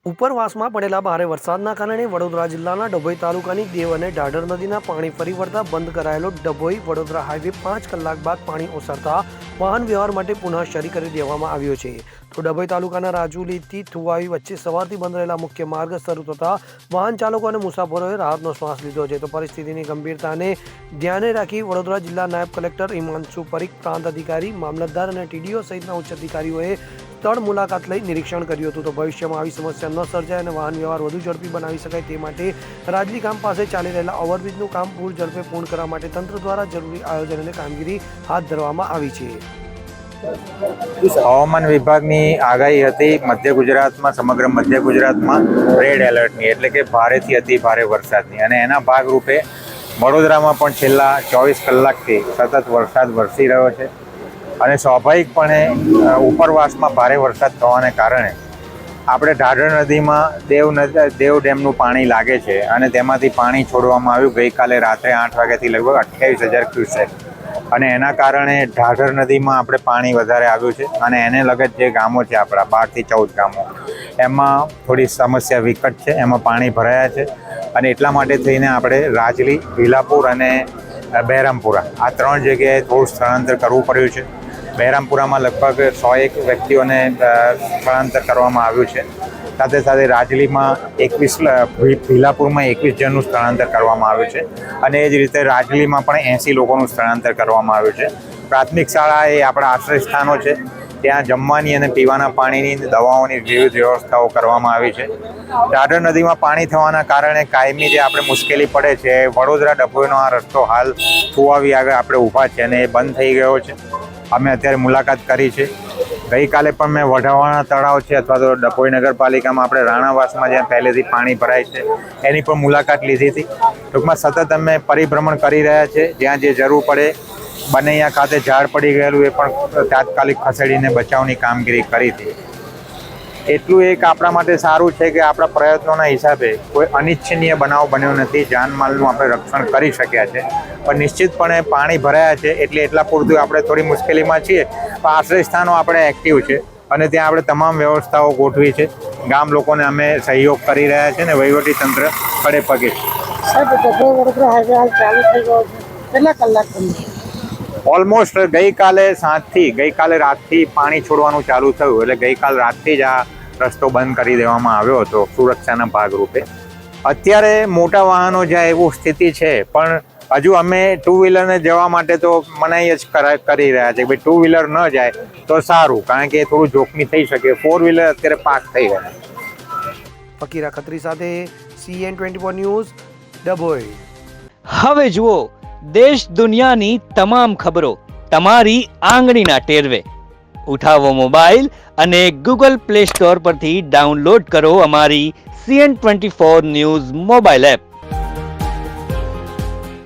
ઉપરવાસમાં પડેલા ભારે વરસાદના કારણે વડોદરા જિલ્લાના ડભોઈ તાલુકાની દેવ અને ઢાઢર નદીના પાણી ફરી વળતા બંધ કરાયેલો ડભોઈ વડોદરા હાઈવે 5 કલાક બાદ પાણી ઓસરતા વાહન વ્યવહાર માટે પુનઃ શરૂ કરી દેવામાં આવ્યો છે. તો ડભોઈ તાલુકાના રાજુલીથી થુવાવી વચ્ચે સવારથી બંધ રહેલા મુખ્ય માર્ગ શરૂ થતા વાહન ચાલકો અને મુસાફરોએ રાહતનો શ્વાસ લીધો છે. તો પરિસ્થિતિની ગંભીરતાને ધ્યાને રાખી વડોદરા જિલ્લા નાયબ કલેક્ટર હિમાંશુ પરીખ, પ્રાંત અધિકારી, મામલતદાર અને ટીડીઓ સહિતના ઉચ્ચ અધિકારીઓએ સ્થળ મુલાકાત લઈ નિરીક્ષણ કર્યું હતું. તો ભવિષ્યમાં આવી સમસ્યા ન સર્જાય અને વાહન વ્યવહાર વધુ ઝડપી બનાવી શકાય તે માટે રાજલી ગામ પાસે ચાલી રહેલા ઓવરબ્રિજનું કામ પૂર ઝડપે પૂર્ણ કરવા માટે તંત્ર દ્વારા જરૂરી આયોજન અને કામગીરી હાથ ધરવામાં આવી છે. હવામાન વિભાગની આગાહી હતી મધ્ય ગુજરાતમાં, સમગ્ર મધ્ય ગુજરાતમાં રેડ એલર્ટની, એટલે કે ભારેથી અતિ ભારે વરસાદની, અને એના ભાગરૂપે વડોદરામાં પણ છેલ્લા 24 કલાકથી સતત વરસાદ વરસી રહ્યો છે. અને સ્વાભાવિકપણે ઉપરવાસમાં ભારે વરસાદ થવાને કારણે આપણે ઢાઢર નદીમાં દેવ ડેમનું પાણી લાગે છે અને તેમાંથી પાણી છોડવામાં આવ્યું ગઈકાલે રાત્રે 8 વાગ્યાથી લગભગ 28,000 ક્યુસેક. અને એના કારણે ઢાઢર નદીમાં આપણે પાણી વધારે આવ્યું છે અને એને લગત જે ગામો છે આપણા 12 થી 14 ગામો, એમાં થોડી સમસ્યા વિકટ છે, એમાં પાણી ભરાયા છે. અને એટલા માટે થઈને આપણે રાજલી, ભીલાપુર અને બહેરામપુરા આ 3 જગ્યાએ થોડું સ્થળાંતર કરવું પડ્યું છે. બહેરામપુરામાં લગભગ 101 વ્યક્તિઓને સ્થળાંતર કરવામાં આવ્યું છે. સાથે સાથે રાજલીમાં 21, ભીલાપુરમાં 21 જણનું સ્થળાંતર કરવામાં આવ્યું છે. અને એ જ રીતે રાજલીમાં પણ 80 લોકોનું સ્થળાંતર કરવામાં આવ્યું છે. પ્રાથમિક શાળા એ આપણા આશ્રય સ્થાનો છે, ત્યાં જમવાની અને પીવાના પાણીની, દવાઓની વિવિધ વ્યવસ્થાઓ કરવામાં આવી છે. ઢાઢર નદીમાં પાણી થવાના કારણે કાયમી જે આપણે મુશ્કેલી પડે છે, વડોદરા ડભોઈનો આ રસ્તો હાલ થુવાવી આગળ આપણે ઊભા છે અને એ બંધ થઈ ગયો છે. અમે અત્યારે મુલાકાત કરી છે. ગઈકાલે પણ મેં વઢાવાણા તળાવ છે અથવા તો ડભોઈ નગરપાલિકામાં આપણે રાણાવાસમાં જ્યાં પહેલેથી પાણી ભરાય છે એની પણ મુલાકાત લીધી હતી. ટૂંકમાં સતત અમે પરિભ્રમણ કરી રહ્યા છે. જ્યાં જે જરૂર પડે, બનૈયા ખાતે ઝાડ પડી ગયેલું એ પણ તાત્કાલિક ખસેડીને બચાવની કામગીરી કરી હતી. એટલું એક આપણા માટે સારું છે કે આપણા પ્રયત્નોના હિસાબે કોઈ અનિચ્છનીય બનાવ બન્યો નથી, જાનમાલનું આપણે રક્ષણ કરી શક્યા છે. પણ નિશ્ચિતપણે પાણી ભરાયા છે એટલે એટલા પૂરતું આપણે થોડી મુશ્કેલીમાં છીએ. પણ આશ્રય સ્થાનો આપણે એક્ટિવ છે અને ત્યાં આપણે તમામ વ્યવસ્થાઓ ગોઠવી છે. ગામ લોકોને અમે સહયોગ કરી રહ્યા છે ને વહીવટી તંત્ર પડે પગે. કેટલા કલાક ઓલમોસ્ટ ગઈકાલે રાતથી પાણી છોડવાનું ચાલુ થયું, એટલે ગઈકાલ રાતથી જ આ રસ્તો બંધ કરી દેવામાં આવ્યો હતો સુરક્ષાના ભાગરૂપે. અત્યારે મોટા વાહનો જાય એવું સ્થિતિ છે, પણ હજુ અમે 2 વ્હીલરને જવા માટે તો મનાઈ જ કરી રહ્યા છે કે ભાઈ 2 વ્હીલર ન જાય તો સારું, કારણ કે એ થોડું જોખમી થઈ શકે. 4 વ્હીલર અત્યારે પાક થઈ ગયા. ફકીરા ખત્રી સાથે CN24 ન્યૂઝ, ડભોઈ. હવે જુઓ દેશ દુનિયાની તમામ ખબરો તમારી આંગળીના ટેરવે. ઉઠાવો મોબાઈલ અને Google Play Store પરથી ડાઉનલોડ કરો અમારી CN24 ન્યૂઝ મોબાઈલ એપ.